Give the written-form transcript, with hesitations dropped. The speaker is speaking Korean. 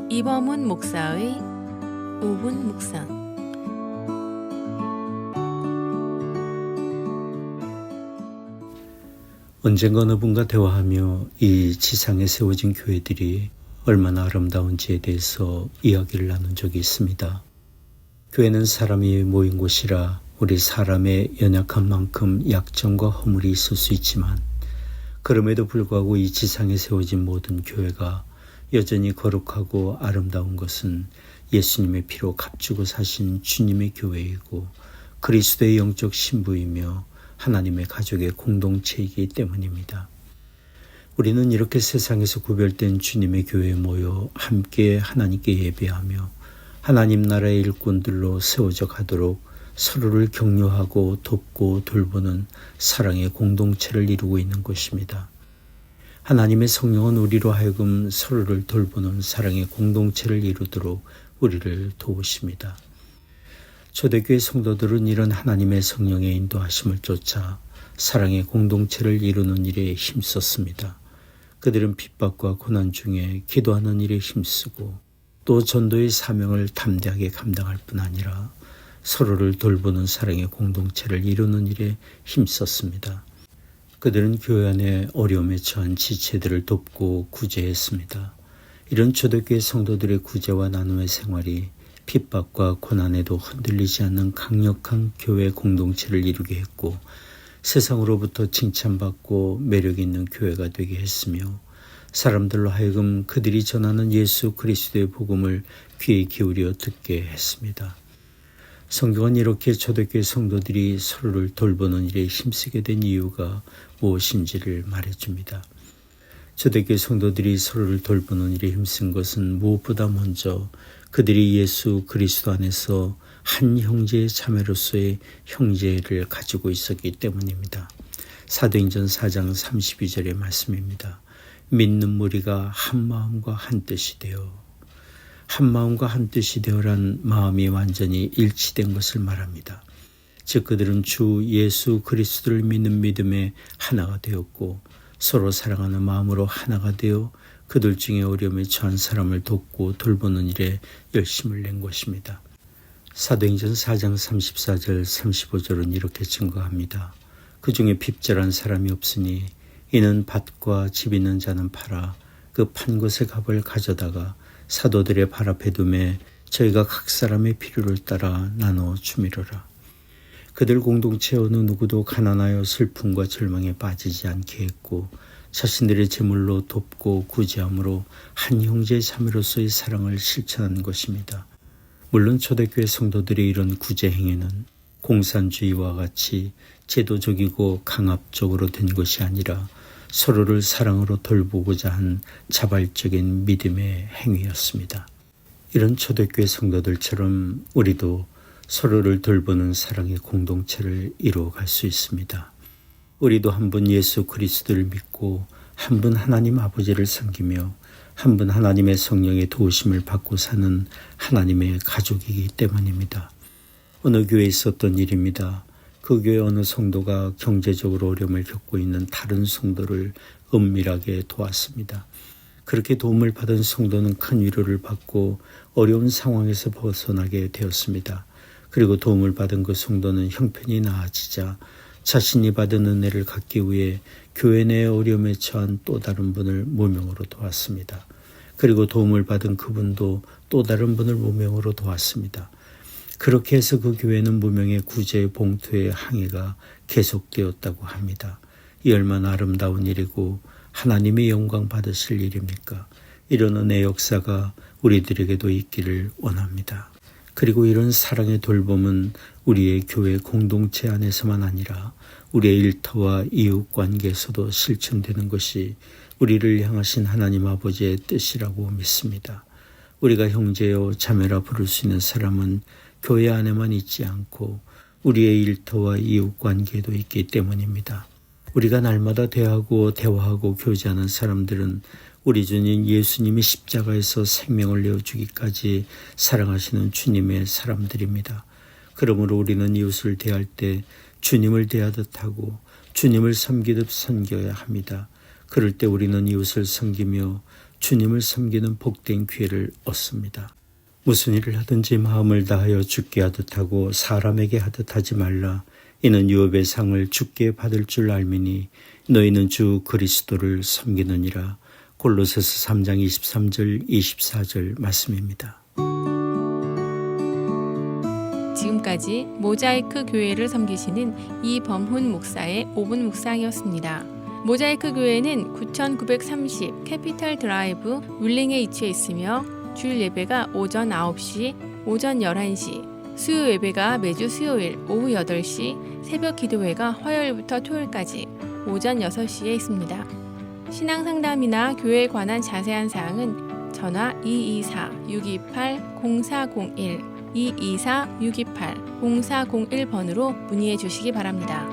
이범훈 목사의 5분 묵상. 언젠가 어느 분과 대화하며 이 지상에 세워진 교회들이 얼마나 아름다운지에 대해서 이야기를 나눈 적이 있습니다. 교회는 사람이 모인 곳이라 우리 사람의 연약한 만큼 약점과 허물이 있을 수 있지만 그럼에도 불구하고 이 지상에 세워진 모든 교회가 여전히 거룩하고 아름다운 것은 예수님의 피로 값주고 사신 주님의 교회이고 그리스도의 영적 신부이며 하나님의 가족의 공동체이기 때문입니다. 우리는 이렇게 세상에서 구별된 주님의 교회에 모여 함께 하나님께 예배하며 하나님 나라의 일꾼들로 세워져 가도록 서로를 격려하고 돕고 돌보는 사랑의 공동체를 이루고 있는 것입니다. 하나님의 성령은 우리로 하여금 서로를 돌보는 사랑의 공동체를 이루도록 우리를 도우십니다. 초대교회 성도들은 이런 하나님의 성령의 인도하심을 쫓아 사랑의 공동체를 이루는 일에 힘썼습니다. 그들은 핍박과 고난 중에 기도하는 일에 힘쓰고 또 전도의 사명을 담대하게 감당할 뿐 아니라 서로를 돌보는 사랑의 공동체를 이루는 일에 힘썼습니다. 그들은 교회 안에 어려움에 처한 지체들을 돕고 구제했습니다. 이런 초대교회 성도들의 구제와 나눔의 생활이 핍박과 고난에도 흔들리지 않는 강력한 교회 공동체를 이루게 했고 세상으로부터 칭찬받고 매력 있는 교회가 되게 했으며 사람들로 하여금 그들이 전하는 예수 그리스도의 복음을 귀에 기울여 듣게 했습니다. 성경은 이렇게 초대교회 성도들이 서로를 돌보는 일에 힘쓰게 된 이유가 무엇인지를 말해줍니다. 초대교회 성도들이 서로를 돌보는 일에 힘쓴 것은 무엇보다 먼저 그들이 예수 그리스도 안에서 한 형제의 자매로서의 형제를 가지고 있었기 때문입니다. 사도행전 4장 32절의 말씀입니다. 믿는 무리가 한 마음과 한 뜻이 되어 한 마음과 한 뜻이 되어란 마음이 완전히 일치된 것을 말합니다. 즉 그들은 주 예수 그리스도를 믿는 믿음에 하나가 되었고 서로 사랑하는 마음으로 하나가 되어 그들 중에 어려움에 처한 사람을 돕고 돌보는 일에 열심을 낸 것입니다. 사도행전 4장 34절 35절은 이렇게 증거합니다. 그 중에 핍절한 사람이 없으니 이는 밭과 집 있는 자는 팔아 그 판 것의 값을 가져다가 사도들의 발 앞에 두매 저희가 각 사람의 필요를 따라 나눠 주미로라. 그들 공동체 어느 누구도 가난하여 슬픔과 절망에 빠지지 않게 했고 자신들의 재물로 돕고 구제함으로 한 형제의 자매로서의 사랑을 실천한 것입니다. 물론 초대교회 성도들의 이런 구제 행위는 공산주의와 같이 제도적이고 강압적으로 된 것이 아니라 서로를 사랑으로 돌보고자 한 자발적인 믿음의 행위였습니다. 이런 초대교회 성도들처럼 우리도 서로를 돌보는 사랑의 공동체를 이루어갈 수 있습니다. 우리도 한 분 예수 그리스도를 믿고 한 분 하나님 아버지를 섬기며 한 분 하나님의 성령의 도우심을 받고 사는 하나님의 가족이기 때문입니다. 어느 교회에 있었던 일입니다. 그 교회 어느 성도가 경제적으로 어려움을 겪고 있는 다른 성도를 은밀하게 도왔습니다. 그렇게 도움을 받은 성도는 큰 위로를 받고 어려운 상황에서 벗어나게 되었습니다. 그리고 도움을 받은 그 성도는 형편이 나아지자 자신이 받은 은혜를 갖기 위해 교회 내 어려움에 처한 또 다른 분을 무명으로 도왔습니다. 그리고 도움을 받은 그분도 또 다른 분을 무명으로 도왔습니다. 그렇게 해서 그 교회는 무명의 구제의 봉투의 항해가 계속되었다고 합니다. 이 얼마나 아름다운 일이고 하나님의 영광 받으실 일입니까? 이런 은혜 역사가 우리들에게도 있기를 원합니다. 그리고 이런 사랑의 돌봄은 우리의 교회 공동체 안에서만 아니라 우리의 일터와 이웃 관계에서도 실천되는 것이 우리를 향하신 하나님 아버지의 뜻이라고 믿습니다. 우리가 형제요 자매라 부를 수 있는 사람은 교회 안에만 있지 않고 우리의 일터와 이웃 관계에도 있기 때문입니다. 우리가 날마다 대화하고 교제하는 사람들은 우리 주님 예수님이 십자가에서 생명을 내어주기까지 사랑하시는 주님의 사람들입니다. 그러므로 우리는 이웃을 대할 때 주님을 대하듯 하고 주님을 섬기듯 섬겨야 합니다. 그럴 때 우리는 이웃을 섬기며 주님을 섬기는 복된 기회를 얻습니다. 무슨 일을 하든지 마음을 다하여 주께 하듯 하고 사람에게 하듯 하지 말라. 이는 유업의 상을 주께 받을 줄 알미니 너희는 주 그리스도를 섬기느니라. 골로새서 3장 23절 24절 말씀입니다. 지금까지 모자이크 교회를 섬기시는 이범훈 목사의 5분 묵상이었습니다. 모자이크 교회는 9930 캐피탈 드라이브 윌링에 위치해 있으며 주일 예배가 오전 9시, 오전 11시, 수요 예배가 매주 수요일 오후 8시, 새벽 기도회가 화요일부터 토요일까지 오전 6시에 있습니다. 신앙 상담이나 교회에 관한 자세한 사항은 전화 224-628-0401, 224-628-0401번으로 문의해 주시기 바랍니다.